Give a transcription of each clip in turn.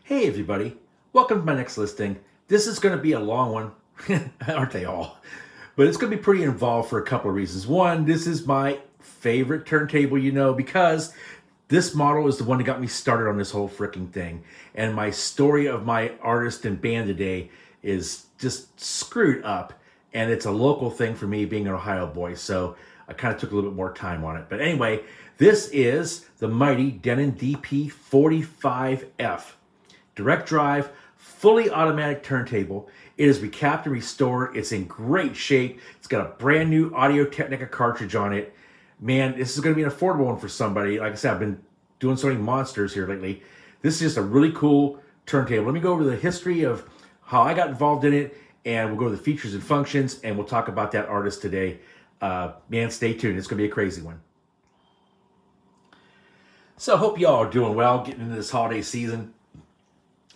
Hey everybody, welcome to my next listing. This is going to be a long one, aren't they all? But it's going to be pretty involved for a couple of reasons. One, this is my favorite turntable, because this model is the one that got me started on this whole freaking thing. And my story of my artist and band today is just screwed up. And it's a local thing for me being an Ohio boy. So I kind of took a little bit more time on it. But anyway, this is the mighty Denon DP-45f. Direct drive, fully automatic turntable. It is recapped and restored. It's in great shape. It's got a brand new Audio-Technica cartridge on it. Man, this is going to be an affordable one for somebody. Like I said, I've been doing so many monsters here lately. This is just a really cool turntable. Let me go over the history of how I got involved in it, and we'll go over the features and functions, and we'll talk about that artist today. Man, stay tuned. It's going to be a crazy one. So I hope y'all are doing well, getting into this holiday season.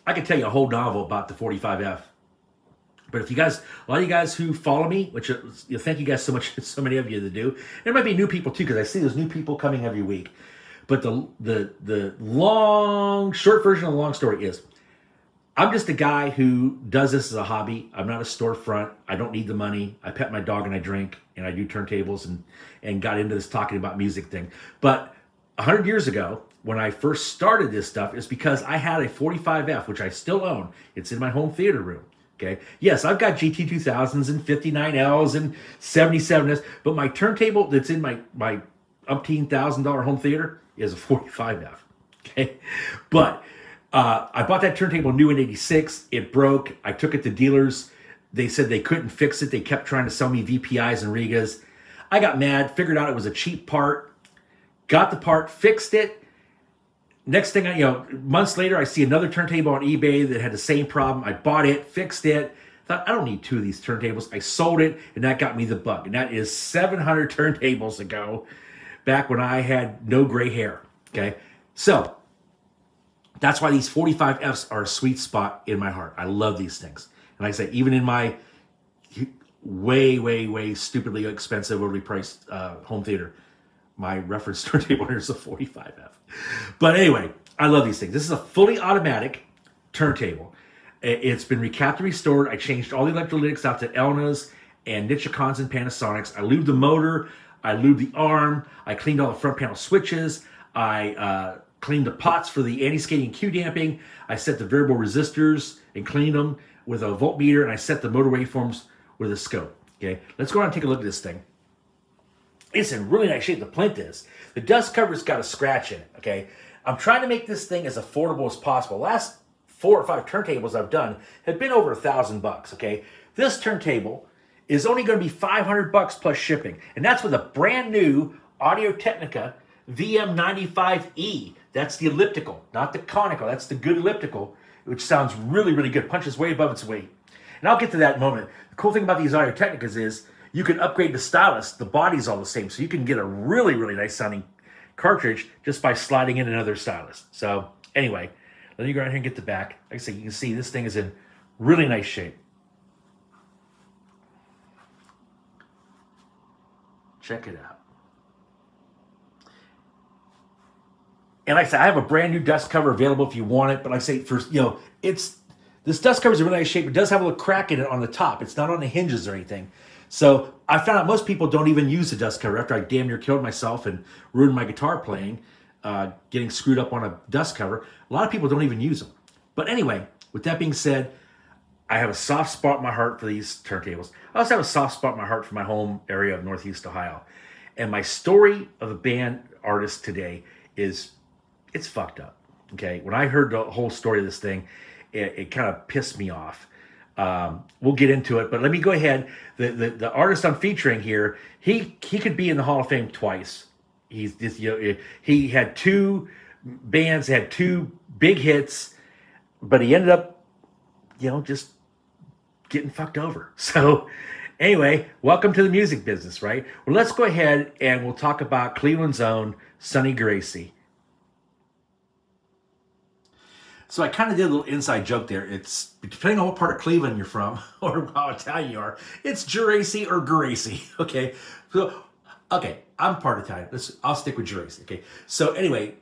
I can tell you a whole novel about the 45F. But if you guys, a lot of you guys who follow me, which thank you guys so much, so many of you that do. There might be new people too, because I see those new people coming every week. But the short version of the long story is, I'm just a guy who does this as a hobby. I'm not a storefront. I don't need the money. I pet my dog and I drink and I do turntables and got into this talking about music thing. But 100 years ago, when I first started this stuff, is because I had a 45F, which I still own. It's in my home theater room. Okay. Yes, I've got GT2000s and 59Ls and 77s, but my turntable that's in my $1,000 home theater is a 45F. Okay. But I bought that turntable new in '86. It broke. I took it to dealers. They said they couldn't fix it. They kept trying to sell me VPIs and Rigas. I got mad, figured out it was a cheap part, got the part, fixed it. Next thing, months later, I see another turntable on eBay that had the same problem. I bought it, fixed it. Thought, I don't need two of these turntables. I sold it, and that got me the bug. And that is 700 turntables ago, back when I had no gray hair, okay? So, that's why these 45Fs are a sweet spot in my heart. I love these things. And like I say, even in my way stupidly expensive, overly priced home theater, my reference turntable here is a 45F. But anyway, I love these things. This is a fully automatic turntable. It's been recapped and restored. I changed all the electrolytics out to Elnas and Nichicons and Panasonics. I lubed the motor. I lubed the arm. I cleaned all the front panel switches. I cleaned the pots for the anti-skating Q damping. I set the variable resistors and cleaned them with a voltmeter, and I set the motor waveforms with a scope. Okay, let's go ahead and take a look at this thing. It's in really nice shape, the plinth is. The dust cover's got a scratch in it, okay? I'm trying to make this thing as affordable as possible. Last 4 or 5 turntables I've done have been over $1,000, okay? This turntable is only gonna be $500 plus shipping, and that's with a brand new Audio-Technica VM95E. That's the elliptical, not the conical. That's the good elliptical, which sounds really, really good. Punches way above its weight. And I'll get to that in a moment. The cool thing about these Audio-Technicas is you can upgrade the stylus. The body's all the same. So you can get a really, really nice sounding cartridge just by sliding in another stylus. So anyway, let me go ahead and get the back. Like I said, you can see this thing is in really nice shape. Check it out. And like I said, I have a brand new dust cover available if you want it. But like I say, this dust cover is in really nice shape. It does have a little crack in it on the top. It's not on the hinges or anything. So I found out most people don't even use the dust cover after I damn near killed myself and ruined my guitar playing, getting screwed up on a dust cover. A lot of people don't even use them. But anyway, with that being said, I have a soft spot in my heart for these turntables. I also have a soft spot in my heart for my home area of Northeast Ohio. And my story of a band artist today is, it's fucked up, okay? When I heard the whole story of this thing, it kind of pissed me off. We'll get into it, but let me go ahead. The artist I'm featuring here, he could be in the Hall of Fame twice. He had 2 bands, had 2 big hits, but he ended up, just getting fucked over. So anyway, welcome to the music business, right? Well, let's go ahead and we'll talk about Cleveland's own Sonny Gracie. So I kind of did a little inside joke there. It's depending on what part of Cleveland you're from or how Italian you are, it's Geraci or Geraci, okay? So, okay, I'm part Italian. I'll stick with Geraci, okay? So anyway,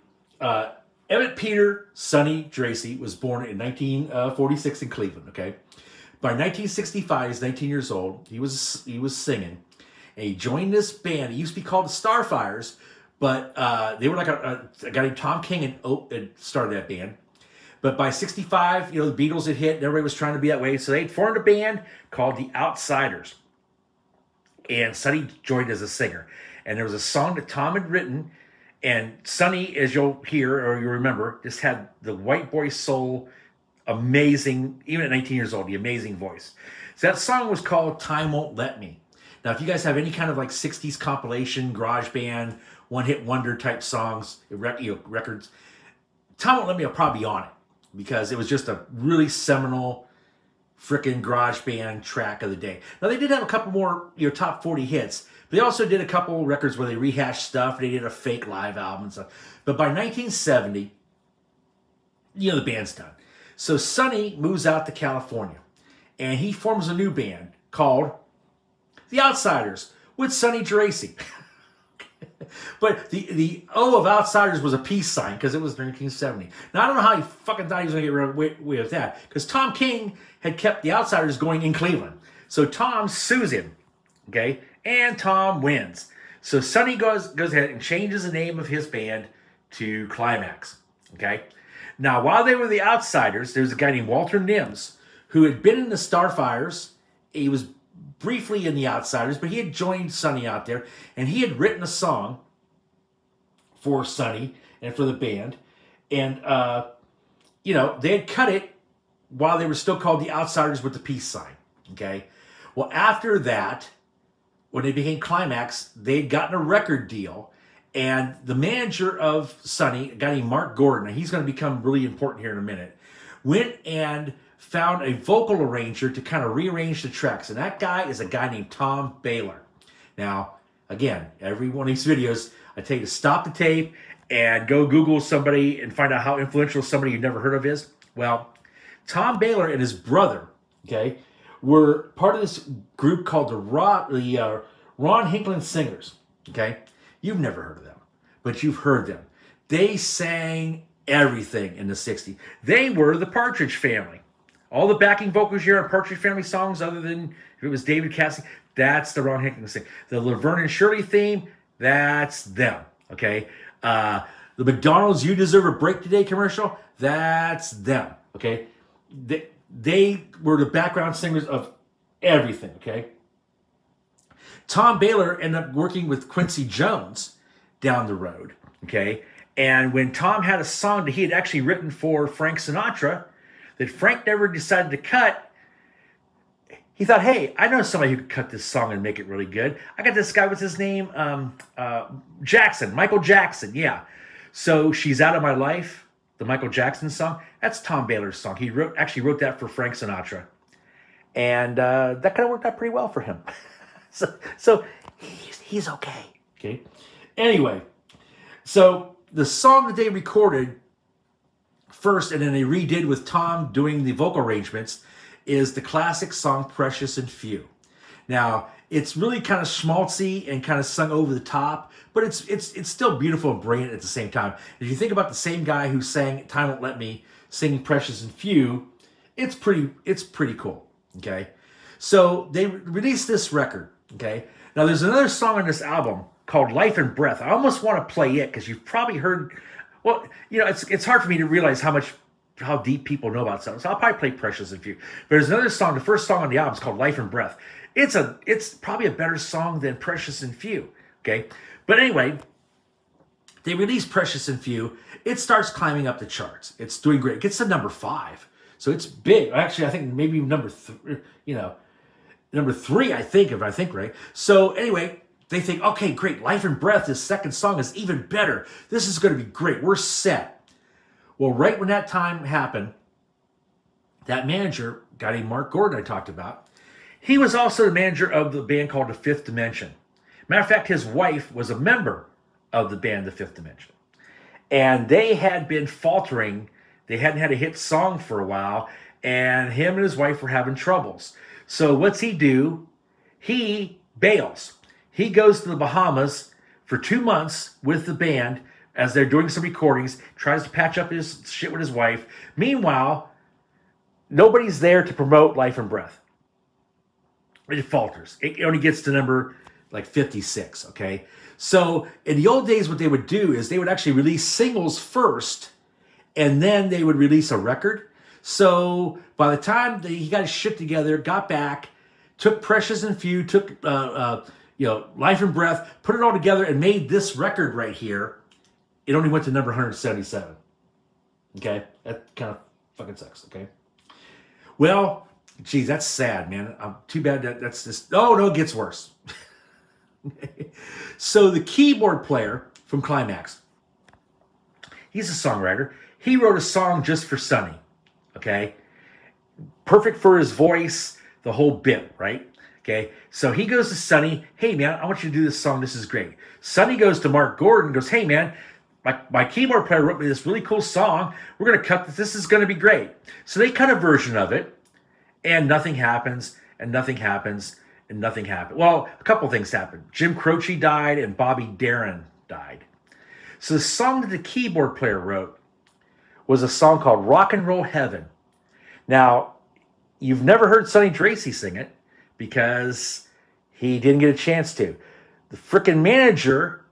Emmett Peter Sonny Dracy was born in 1946 in Cleveland, okay? By 1965, he's 19 years old. He was singing. And he joined this band. It used to be called the Starfires, but they were like a guy named Tom King had started that band. But by 65, the Beatles had hit, and everybody was trying to be that way. So they formed a band called the Outsiders. And Sonny joined as a singer. And there was a song that Tom had written. And Sonny, as you'll hear or you remember, just had the white boy soul, amazing, even at 19 years old, the amazing voice. So that song was called Time Won't Let Me. Now, if you guys have any kind of like 60s compilation, garage band, one-hit wonder type songs, records, Time Won't Let Me will probably be on it because it was just a really seminal frickin' garage band track of the day. Now, they did have a couple more top 40 hits, but they also did a couple records where they rehashed stuff. They did a fake live album and stuff. But by 1970, the band's done. So Sonny moves out to California, and he forms a new band called The Outsiders with Sonny Dracy. But the O of Outsiders was a peace sign because it was 1970. Now, I don't know how he fucking thought he was going to get away with that because Tom King had kept the Outsiders going in Cleveland. So Tom sues him, okay? And Tom wins. So Sonny goes ahead and changes the name of his band to Climax, okay? Now, while they were the Outsiders, there's a guy named Walter Nims who had been in the Starfires. He was briefly in the Outsiders, but he had joined Sonny out there, and he had written a song for Sonny and for the band. And, they had cut it while they were still called the Outsiders with the peace sign, okay? Well, after that, when they became Climax, they'd gotten a record deal, and the manager of Sonny, a guy named Mark Gordon, and he's going to become really important here in a minute, went and found a vocal arranger to kind of rearrange the tracks. And that guy is a guy named Tom Baylor. Now, again, every one of these videos, I tell you to stop the tape and go Google somebody and find out how influential somebody you've never heard of is. Well, Tom Baylor and his brother, okay, were part of this group called the Ron Hinkling Singers, okay? You've never heard of them, but you've heard them. They sang everything in the 60s. They were the Partridge Family. All the backing vocals here on Partridge Family songs, other than if it was David Cassidy, that's the Ron Hinkling sing. The Laverne and Shirley theme, that's them, okay? The McDonald's You Deserve a Break Today commercial, that's them, okay? They were the background singers of everything, okay? Tom Baylor ended up working with Quincy Jones down the road, okay? And when Tom had a song that he had actually written for Frank Sinatra that Frank never decided to cut, he thought, hey, I know somebody who could cut this song and make it really good. I got this guy, what's his name? Jackson, Michael Jackson, yeah. So She's Out of My Life, the Michael Jackson song, that's Tom Baylor's song. He actually wrote that for Frank Sinatra. And that kind of worked out pretty well for him. So he's okay. Anyway, so the song that they recorded first and then they redid with Tom doing the vocal arrangements is the classic song Precious and Few. Now, it's really kind of schmaltzy and kind of sung over the top, but it's still beautiful and brilliant at the same time. If you think about the same guy who sang Time Won't Let Me singing Precious and Few, it's pretty cool, okay? So they released this record, okay? Now, there's another song on this album called Life and Breath. I almost want to play it because you've probably heard, well, it's hard for me to realize how deep people know about songs. So I'll probably play Precious and Few. But there's another song, the first song on the album is called Life and Breath. It's probably a better song than Precious and Few, okay? But anyway, they released Precious and Few. It starts climbing up the charts. It's doing great. It gets to number 5. So it's big. Actually, I think maybe number 3, number 3, I think, if I think right. So anyway, they think, okay, great. Life and Breath, this second song is even better. This is going to be great. We're set. Well, right when that time happened, that manager, a guy named Mark Gordon I talked about, he was also the manager of the band called The Fifth Dimension. Matter of fact, his wife was a member of the band The Fifth Dimension. And they had been faltering. They hadn't had a hit song for a while, and him and his wife were having troubles. So what's he do? He bails. He goes to the Bahamas for 2 months with the band as they're doing some recordings, tries to patch up his shit with his wife. Meanwhile, nobody's there to promote Life and Breath. It falters. It only gets to number like 56, okay? So in the old days, what they would do is they would actually release singles first, and then they would release a record. So by the time he got his shit together, got back, took Precious and Few, took Life and Breath, put it all together, and made this record right here. It only went to number 177. Okay? That kind of fucking sucks, okay? Well, geez, that's sad, man. Too bad that's just... Oh, no, it gets worse. So the keyboard player from Climax, he's a songwriter. He wrote a song just for Sonny, okay? Perfect for his voice, the whole bit, right? Okay, so he goes to Sonny, hey, man, I want you to do this song. This is great. Sonny goes to Mark Gordon and goes, hey, man, my keyboard player wrote me this really cool song. We're going to cut this. This is going to be great. So they cut a version of it, and nothing happens, and nothing happens, and nothing happened. Well, a couple things happened. Jim Croce died, and Bobby Darin died. So the song that the keyboard player wrote was a song called Rock and Roll Heaven. Now, you've never heard Sonny Tracy sing it because he didn't get a chance to. The frickin' manager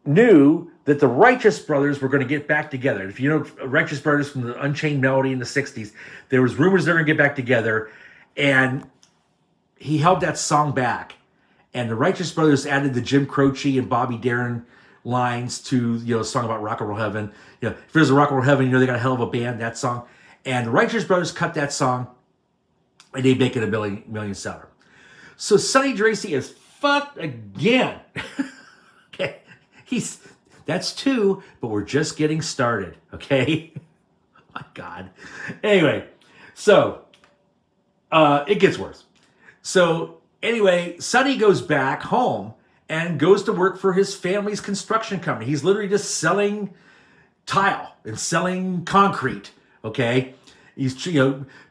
knew that the Righteous Brothers were going to get back together. If you know Righteous Brothers from the Unchained Melody in the 60s, there was rumors they were going to get back together, and he held that song back. And the Righteous Brothers added the Jim Croce and Bobby Darin lines to, a song about Rock and Roll Heaven. If there's a Rock and Roll Heaven, they got a hell of a band, that song. And the Righteous Brothers cut that song, and they make it a million seller. So Sonny Tracy is fucked again. Okay, that's two, but we're just getting started. Okay, oh my God. Anyway, so it gets worse. So anyway, Sonny goes back home and goes to work for his family's construction company. He's literally just selling tile and selling concrete. Okay. He's,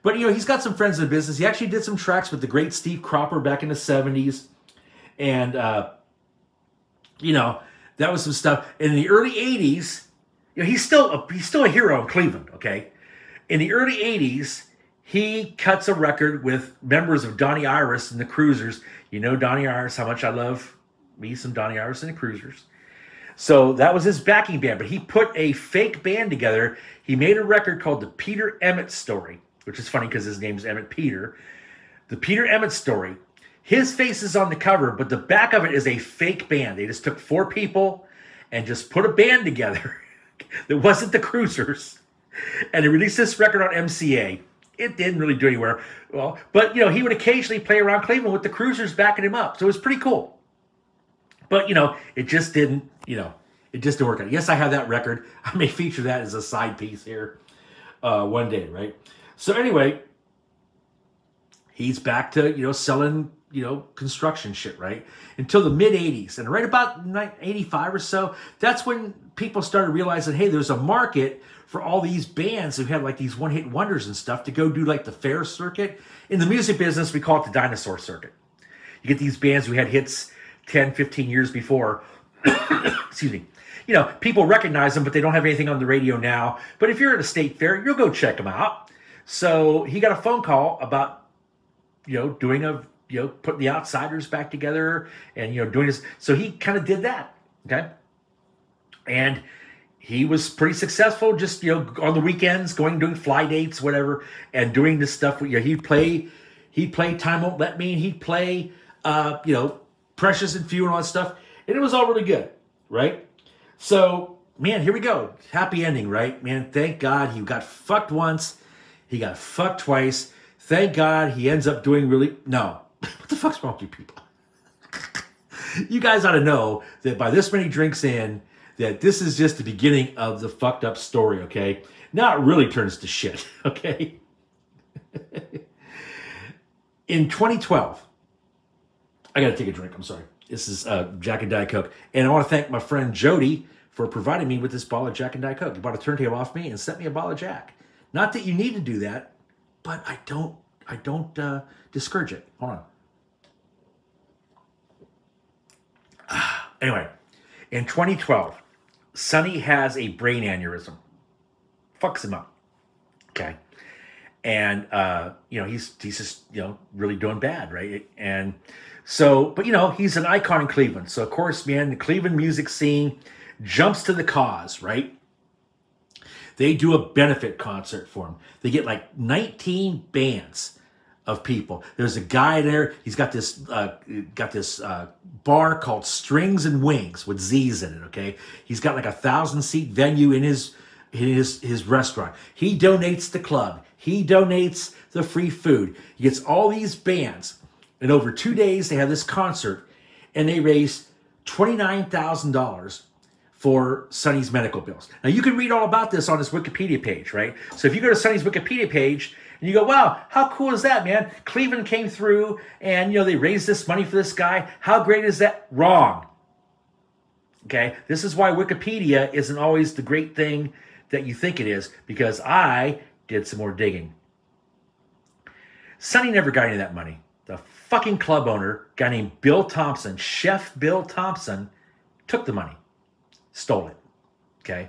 but he's got some friends in the business. He actually did some tracks with the great Steve Cropper back in the 70s. And, that was some stuff. In the early 80s, he's still a hero in Cleveland. Okay. In the early 80s, he cuts a record with members of Donnie Iris and the Cruisers. Donnie Iris, how much I love me some Donnie Iris and the Cruisers. So that was his backing band, but he put a fake band together. He made a record called The Peter Emmett Story, which is funny because his name's Emmett Peter. The Peter Emmett Story. His face is on the cover, but the back of it is a fake band. They just took 4 people and just put a band together that wasn't the Cruisers. And they released this record on MCA. It didn't really do anywhere well, but he would occasionally play around Cleveland with the Cruisers backing him up. So it was pretty cool. But it just didn't, it just didn't work out. Yes, I have that record. I may feature that as a side piece here one day, right? So anyway, he's back to, selling, construction shit, right? Until the mid-'80s. And right about 85 or so, that's when people started realizing, hey, there's a market for all these bands who had like these one-hit wonders and stuff to go do like the fair circuit. In the music business, we call it the dinosaur circuit. You get these bands who had hits 10, 15 years before. Excuse me. People recognize them, but they don't have anything on the radio now. But if you're at a state fair, you'll go check them out. So he got a phone call about, doing putting the Outsiders back together and, doing this. So he kind of did that. Okay. And he was pretty successful just, on the weekends, doing fly dates, whatever, and doing this stuff. He'd play Time Won't Let Me, and he'd play, Precious and Few and all that stuff. And it was all really good, right? So, man, here we go. Happy ending, right? Man, thank God he got fucked once. He got fucked twice. Thank God he ends up doing really... No. What the fuck's wrong with you people? You guys ought to know that by this many drinks in, that this is just the beginning of the fucked up story, okay? Now it really turns to shit, okay? In 2012... I got to take a drink. I'm sorry. This is Jack and Diet Coke. And I want to thank my friend Jody for providing me with this bottle of Jack and Diet Coke. He bought a turntable off me and sent me a bottle of Jack. Not that you need to do that, but I don't discourage it. Hold on. Anyway, in 2012, Sonny has a brain aneurysm. Fucks him up. Okay. And, you know, he's just, you know, really doing bad, right? And so, but, you know, he's an icon in Cleveland. So, of course, man, the Cleveland music scene jumps to the cause, right? They do a benefit concert for him. They get like 19 bands of people. There's a guy there. He's got this bar called Strings and Wings with Z's in it. Okay, he's got like a 1,000-seat venue in his restaurant. He donates the club. He donates the free food. He gets all these bands, and over 2 days they have this concert, and they raise $29,000 for Sonny's medical bills. Now, you can read all about this on his Wikipedia page, right? So if you go to Sonny's Wikipedia page and you go, wow, how cool is that, man? Cleveland came through and, you know, they raised this money for this guy. How great is that? Wrong. Okay? This is why Wikipedia isn't always the great thing that you think it is, because I did some more digging. Sonny never got any of that money. The fucking club owner, a guy named Bill Thompson, Chef Bill Thompson, took the money. Stole it. Okay.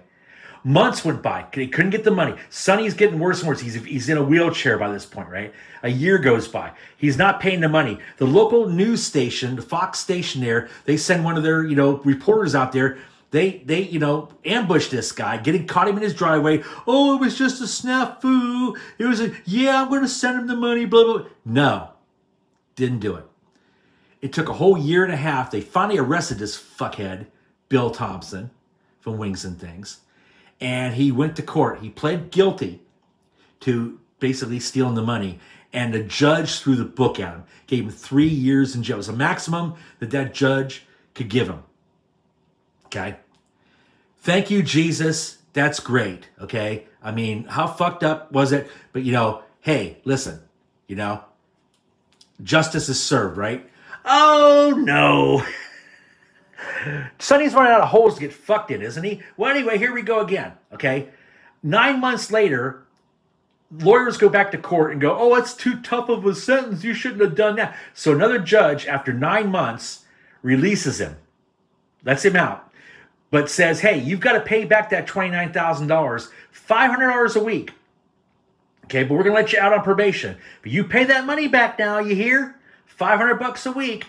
Months went by. They couldn't get the money. Sonny's getting worse and worse. He's in a wheelchair by this point, right? A year goes by. He's not paying the money. The local news station, the Fox station there, they send one of their, you know, reporters out there. They you know, ambush this guy, caught him in his driveway. Oh, it was just a snafu. It was yeah, I'm going to send him the money, blah, blah, blah. No. Didn't do it. It took a whole year and a half. They finally arrested this fuckhead, Bill Thompson, from Wings and Things. And he went to court. He pled guilty to basically stealing the money. And the judge threw the book at him. Gave him 3 years in jail. It was the maximum that judge could give him. Okay? Thank you, Jesus. That's great. Okay? I mean, how fucked up was it? But, you know, hey, listen. You know, justice is served, right? Oh, no. Sonny's running out of holes to get fucked in, isn't he? Well, anyway, here we go again, okay? 9 months later, lawyers go back to court and go, oh, it's too tough of a sentence. You shouldn't have done that. So another judge, after 9 months, releases him, lets him out, but says, hey, you've got to pay back that $29,000, $500 a week. Okay, but we're going to let you out on probation. But you pay that money back now, you hear? $500 a week.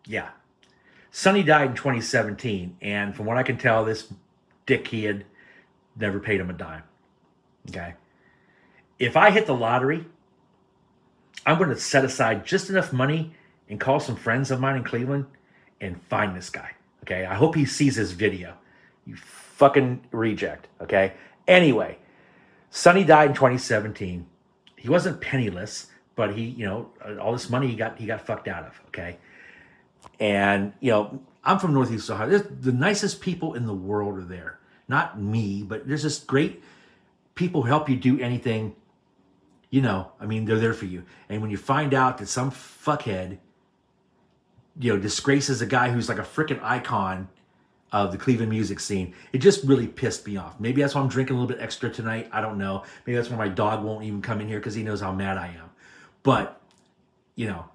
Yeah. Sonny died in 2017, and from what I can tell, this dickhead never paid him a dime. Okay? If I hit the lottery, I'm going to set aside just enough money and call some friends of mine in Cleveland and find this guy. Okay? I hope he sees this video. You fucking reject. Okay? Anyway, Sonny died in 2017. He wasn't penniless, but he, you know, all this money he got fucked out of. Okay? And, you know, I'm from Northeast Ohio. The nicest people in the world are there. Not me, but there's just great people who help you do anything. You know, I mean, they're there for you. And when you find out that some fuckhead, you know, disgraces a guy who's like a freaking icon of the Cleveland music scene, it just really pissed me off. Maybe that's why I'm drinking a little bit extra tonight. I don't know. Maybe that's why my dog won't even come in here because he knows how mad I am. But, you know,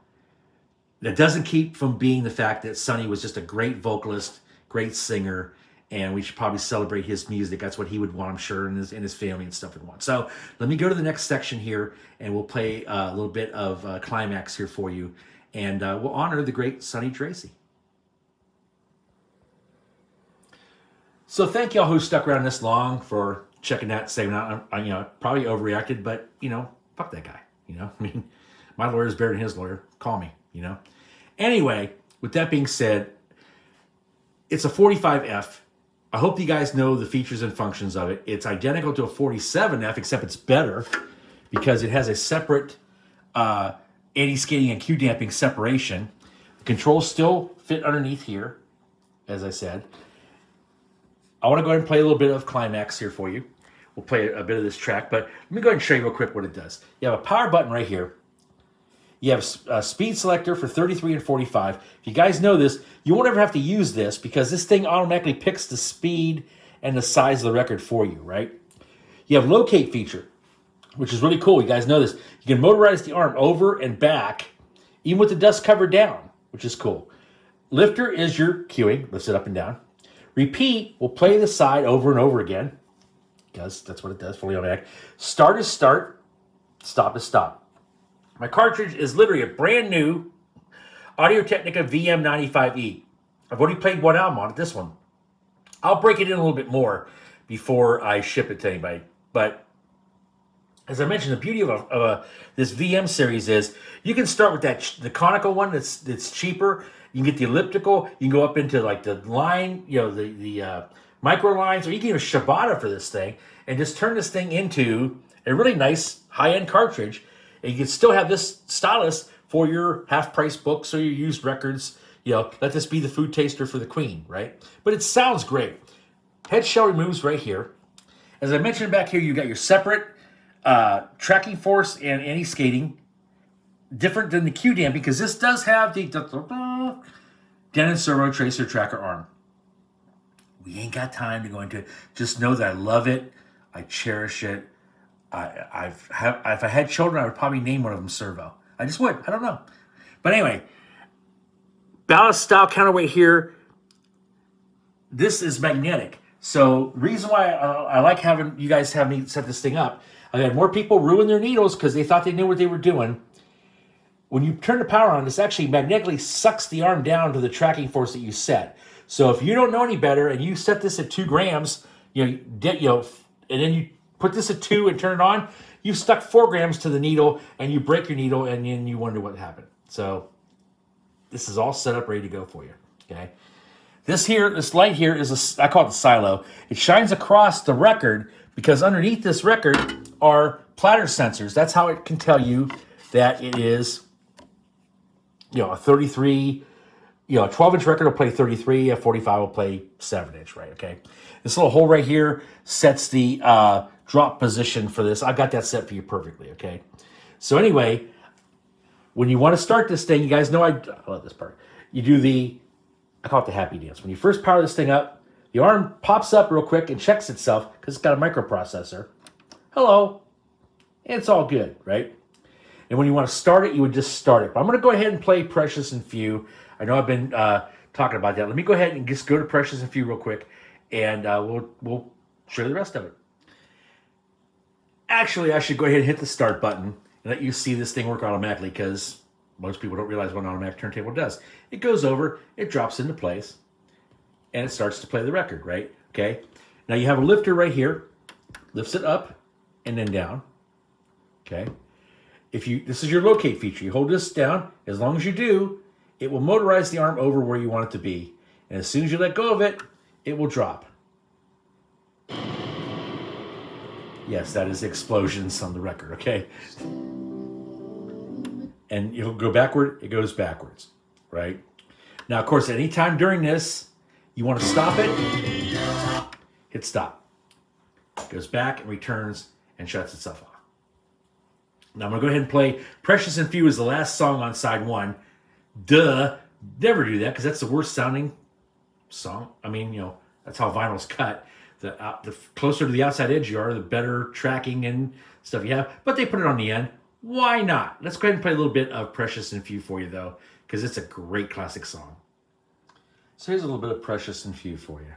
that doesn't keep from being the fact that Sonny was just a great vocalist, great singer, and we should probably celebrate his music. That's what he would want, I'm sure, and his family and stuff would want. So let me go to the next section here, and we'll play a little bit of Climax here for you, and we'll honor the great Sonny Tracy. So thank y'all who stuck around this long for checking that segment out. I, you know, probably overreacted, but, you know, fuck that guy. You know, I mean, my lawyer's better than his lawyer. Call me. You know. Anyway, with that being said, it's a 45F. I hope you guys know the features and functions of it. It's identical to a 47F, except it's better because it has a separate anti-skating and Q-damping separation. The controls still fit underneath here, as I said. I want to go ahead and play a little bit of Climax here for you. We'll play a bit of this track, but let me go ahead and show you real quick what it does. You have a power button right here. You have a speed selector for 33 and 45. If you guys know this, you won't ever have to use this because this thing automatically picks the speed and the size of the record for you, right? You have locate feature, which is really cool. You guys know this. You can motorize the arm over and back, even with the dust cover down, which is cool. Lifter is your cueing, lifts it up and down. Repeat will play the side over and over again, because that's what it does, fully automatic. Start is start, stop is stop. My cartridge is literally a brand new Audio-Technica VM95E. I've already played one album on it, this one. I'll break it in a little bit more before I ship it to anybody. But as I mentioned, the beauty of this VM series is you can start with the conical one that's cheaper. You can get the elliptical. You can go up into like the line, the micro lines, or you can use Shibata for this thing and just turn this thing into a really nice high-end cartridge. And you can still have this stylus for your half-price books or your used records. Let this be the food taster for the queen, right? But it sounds great. Head shell removes right here. As I mentioned back here, you got your separate tracking force and anti-skating. Different than the Q-Dam, because this does have the Denon servo tracer tracker arm. We ain't got time to go into it. Just know that I love it. I cherish it. If I had children, I would probably name one of them Servo. I just would. I don't know. But anyway, ballast style counterweight here. This is magnetic. So reason why I like having you guys have me set this thing up, I had more people ruin their needles because they thought they knew what they were doing. When you turn the power on, this actually magnetically sucks the arm down to the tracking force that you set. So if you don't know any better and you set this at 2 grams, and then you put this at 2 and turn it on, you've stuck 4 grams to the needle and you break your needle and then you wonder what happened. So this is all set up, ready to go for you. Okay. This light here is I call it the silo. It shines across the record because underneath this record are platter sensors. That's how it can tell you that it is, a 33, a 12-inch record will play 33, a 45 will play 7-inch, right? Okay. This little hole right here sets the drop position for this. I've got that set for you perfectly, okay? So anyway, when you want to start this thing, you guys know I love this part. You do I call it the happy dance. When you first power this thing up, the arm pops up real quick and checks itself because it's got a microprocessor. Hello. And it's all good, right? And when you want to start it, you would just start it. But I'm going to go ahead and play Precious and Few. I know I've been talking about that. Let me go ahead and just go to Precious and Few real quick, and we'll show you the rest of it. Actually, I should go ahead and hit the start button and let you see this thing work automatically, because most people don't realize what an automatic turntable does. It goes over, it drops into place, and it starts to play the record, right? Okay. Now you have a lifter right here, lifts it up and then down. Okay. This is your locate feature. You hold this down. As long as you do, it will motorize the arm over where you want it to be. And as soon as you let go of it, it will drop. Yes, that is explosions on the record, okay? And it'll go backward, it goes backwards, right? Now, of course, anytime during this, you want to stop it, hit stop. It goes back and returns and shuts itself off. Now I'm going to go ahead and play Precious and Few is the last song on side 1. Duh. Never do that because that's the worst sounding song. I mean, that's how vinyl's cut. The closer to the outside edge you are, the better tracking and stuff you have. But they put it on the end. Why not? Let's go ahead and play a little bit of Precious and Few for you, though, because it's a great classic song. So here's a little bit of Precious and Few for you.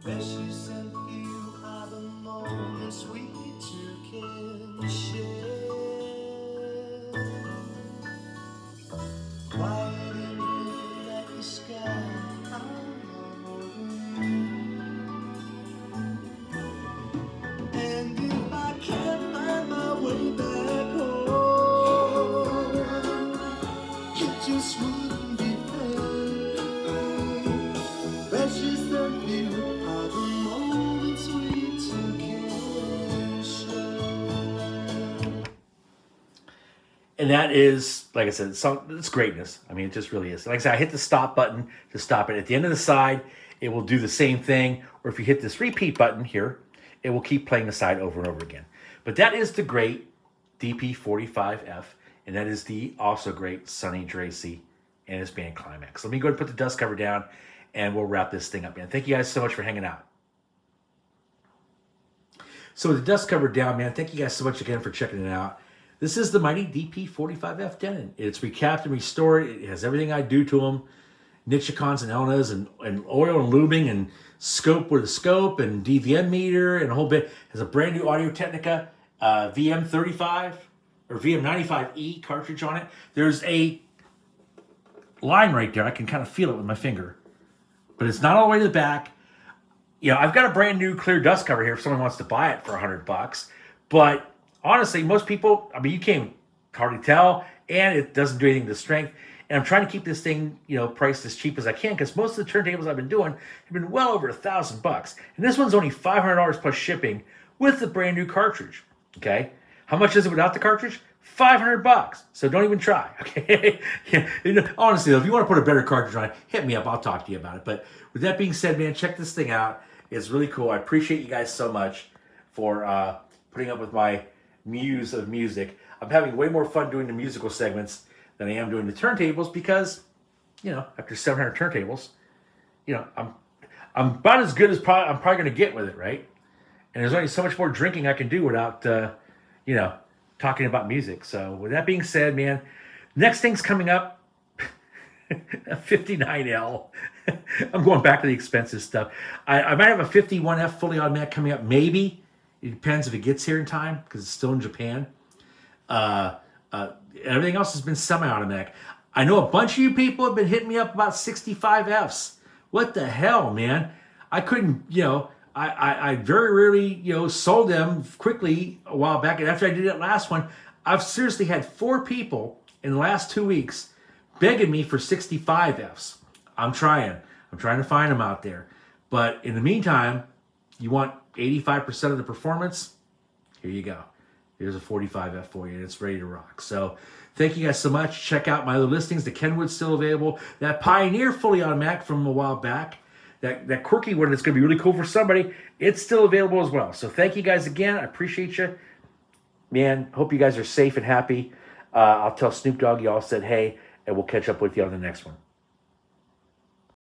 Precious and few are the moments we two can share. Quiet and blue like the sky and if I can't find my way back home, it just wouldn't be fair. Precious and few. And that is, like I said, it's greatness. I mean, it just really is. Like I said, I hit the stop button to stop it. At the end of the side, it will do the same thing. Or if you hit this repeat button here, it will keep playing the side over and over again. But that is the great DP-45f. And that is the also great Sonny Dracy and his band Climax. Let me go ahead and put the dust cover down, and we'll wrap this thing up. And thank you guys so much for hanging out. So with the dust cover down, man, thank you guys so much again for checking it out. This is the mighty DP-45f Denon. It's recapped and restored. It has everything I do to them. Nichicons and Elnas and oil and lubing and scope with a scope and DVM meter and a whole bit. It has a brand new Audio Technica VM35 or VM95E cartridge on it. There's a line right there. I can kind of feel it with my finger. But it's not all the way to the back. You know, I've got a brand new clear dust cover here if someone wants to buy it for $100. But honestly, most people, I mean, you can't hardly tell, and it doesn't do anything to strength. And I'm trying to keep this thing, you know, priced as cheap as I can because most of the turntables I've been doing have been well over $1,000. And this one's only $500 plus shipping with the brand new cartridge. Okay, how much is it without the cartridge? $500. So don't even try. Okay, yeah, you know, honestly, though, if you want to put a better cartridge on it, hit me up. I'll talk to you about it. But with that being said, man, check this thing out. It's really cool. I appreciate you guys so much for putting up with my muse of music. I'm having way more fun doing the musical segments than I am doing the turntables because, you know, after 700 turntables, you know, I'm about as good as I'm probably going to get with it, right? And there's only so much more drinking I can do without, you know, talking about music. So with that being said, man, next thing's coming up, a 59L. I'm going back to the expensive stuff. I might have a 51F fully automatic coming up, maybe. It depends if it gets here in time because it's still in Japan. Everything else has been semi-automatic. I know a bunch of you people have been hitting me up about 65Fs. What the hell, man? I couldn't, you know, I very rarely, you know, sold them quickly a while back. And after I did that last one, I've seriously had 4 people in the last 2 weeks begging me for 65Fs. I'm trying to find them out there. But in the meantime, you want 85% of the performance? Here you go. Here's a 45F for you, and it's ready to rock. So thank you guys so much. Check out my other listings. The Kenwood's still available. That Pioneer fully automatic from a while back, that quirky one that's going to be really cool for somebody, it's still available as well. So thank you guys again. I appreciate you. Man, hope you guys are safe and happy. I'll tell Snoop Dogg you all said hey, and we'll catch up with you on the next one.